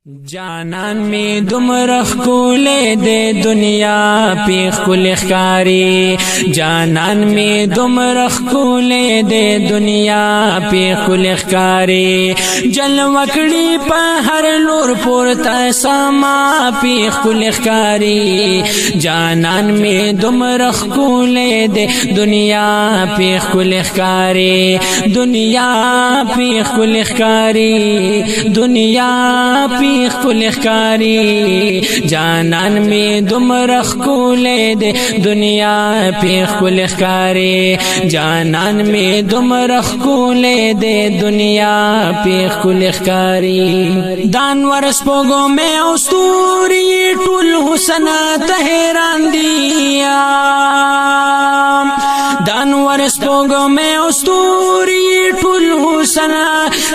جانان می دمرخ کولے دے دنیا پی خل خکاری جانان می دمرخ کولے دے دنیا پی خل خکاری جلوکڑی پا ہر لور پورتا ساما پی خل خکاری جانان می دمرخ کولے دے دنیا پی خل خکاری دنیا پی خل خکاری دنیا پی خل خکاری جانان می دمرخ کولے دے دنیا پی خل خکاری جانان می دمرخ کولے دے دنیا پی خل خکاری دانور سپوگو میں استوری ټول حسن تہران دیا دانور سپوگو میں استوری ټول حسن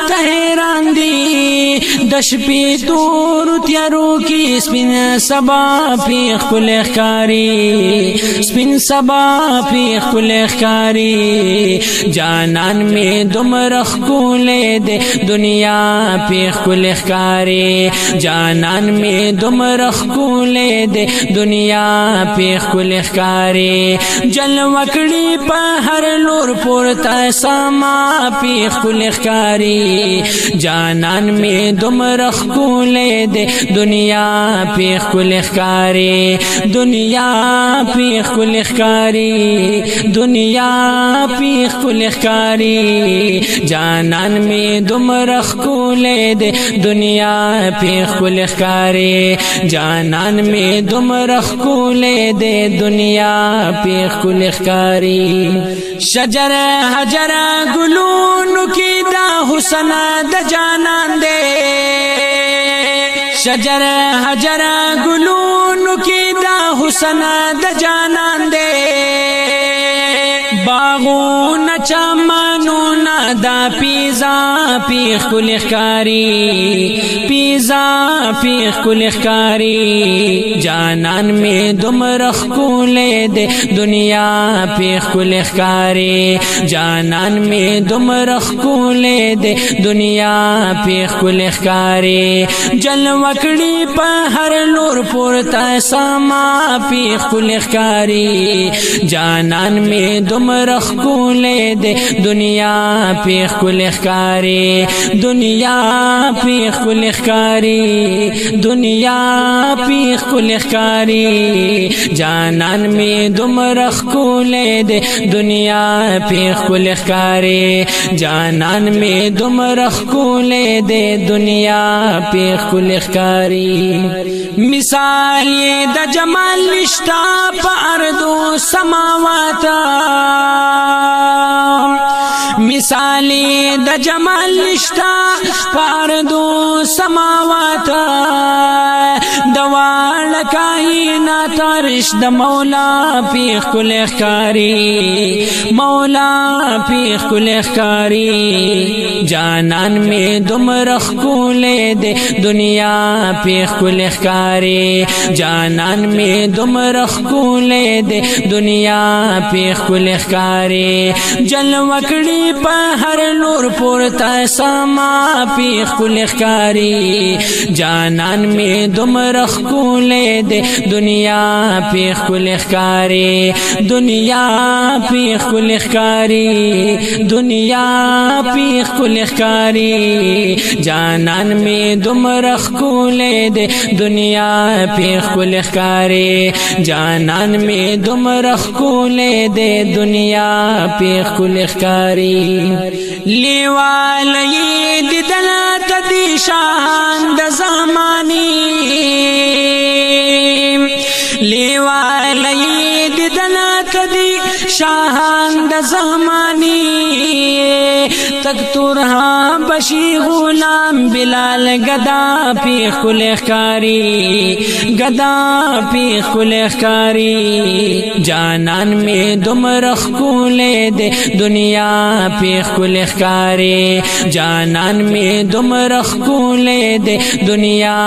تہران دی دشپی تور تیارو کی سپین سبا پی خل خکاری سپین سبا پی خل خکاری جانان میں دمرخ کولے دے دنیا پی خل خکاری جانان میں دمرخ کولے دے دنیا پی خل خکاری جلوکڑی پا ہر لور پورتا ساما پی خل خکاری جانان میں دمرخ کولے دے دنیا پی خل خکاری دنیا پی خل خکاری دنیا پی خل خکاری جانان میں دمرخ کولے دے دنیا پی خل خکاری جانان میں دمرخ کولے دے دنیا پی خل خکاری شجر حجر گلون کی دا حسن د جانان دے شجر حجر گلون کی دا حسن د جانان دے باغون چمنون دا پیزا پی خل خکاری پیزا پی خل خکاری جانان میں دمرخ کولے دے دنیا پی خل خکاری جانان میں دمرخ کولے دے دنیا پی خل خکاری جلوکڑی پا ہر لور پورتا ساما پی خل خکاری جانان میں دمرخ کولے دے دنیا پی خل خکاری دنیا پی خل خکاری دنیا پی خل خکاری جانان میں دمرخ کولے دے دنیا پی خل خکاری جانان میں دمرخ کولے دے دنیا پی خل خکاری مثال یہ د جمال نشتا پا ارض سماواتا مثالی د جمال نشتا پاردو سماواتا دوال کائنات عرش د مولا پی خل خکاری مولا پی خل خکاری جانان میں دمرخ کولے دے دنیا پی خل خکاری جانان میں دمرخ کولے دے دنیا پی خل خکاری جلوکڑی پا ہر لور پورتا ساما پی خل خکاری جانان میں دمرخ کولے دے دنیا پی خل خکاری دنیا پی خل خکاری دنیا پی خل خکاری جانان میں دمرخ کولے دے دنیا پی خل خکاری جانان میں دمرخ کولے دے دنیا پی خل خکاری لیوالی دیدنا تدی شان د زمانی لیوالی دیدنا تدی شان د زمانی تک تورہاں بشی غلام بلال گدا پی خل خکاری گدا پی خل خکاری جانان میں دمرخ کولے دے دنیا پی خل خکاری جانان میں دمرخ کولے دے دنیا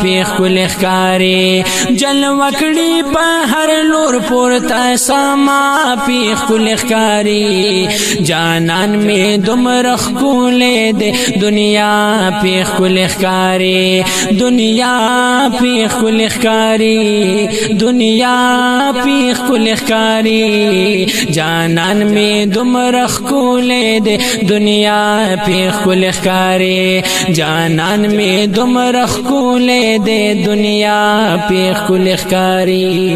پی خل خکاری جلوکڑی پا ہر لور پورتا ساما پی پی خکل اخکاری جانان میں دمرخ کولے دے دنیا پی خکل اخکاری دنیا پی خکل اخکاری دنیا پی خکل اخکاری جانان میں دمرخ کولے دے دنیا پی خکل اخکاری جانان میں دمرخ کولے دے دنیا پی خکل اخکاری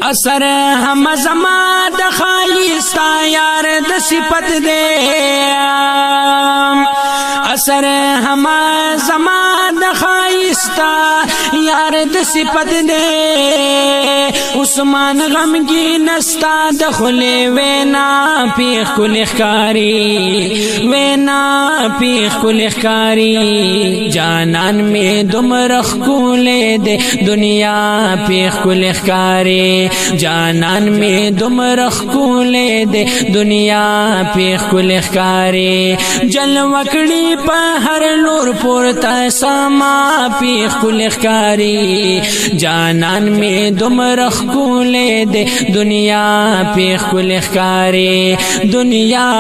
اثر ہم زمان د خایستا یار د صفت دے اثر ہم زمان د خایستا یار د صفت دے عثمان غمگی نستا دخلے وینا پیخ کل اخکاری وینا پیخ کل اخکاری جانان میں دمرخ کولے دے دنیا پیخ کل اخکاری جانان میں دمرخ کولے دے دنیا پیخ کل اخکاری جل وکڑی پا ہر لور پورتا ساما پیخ کل اخکاری جانان میں دمرخ کولے دے دنیا پیخ کل اخکاری دنیا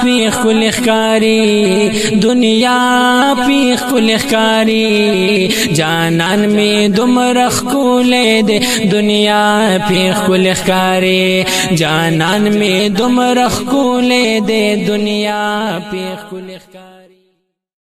پیخ کل اخکاری دنیا پیخ کل اخکاری جانان میں دمرخ کولے دے دنیا پیخ کل اخکاری جانان میں دمرخ کولے دے دنیا پیخ کل اخکاری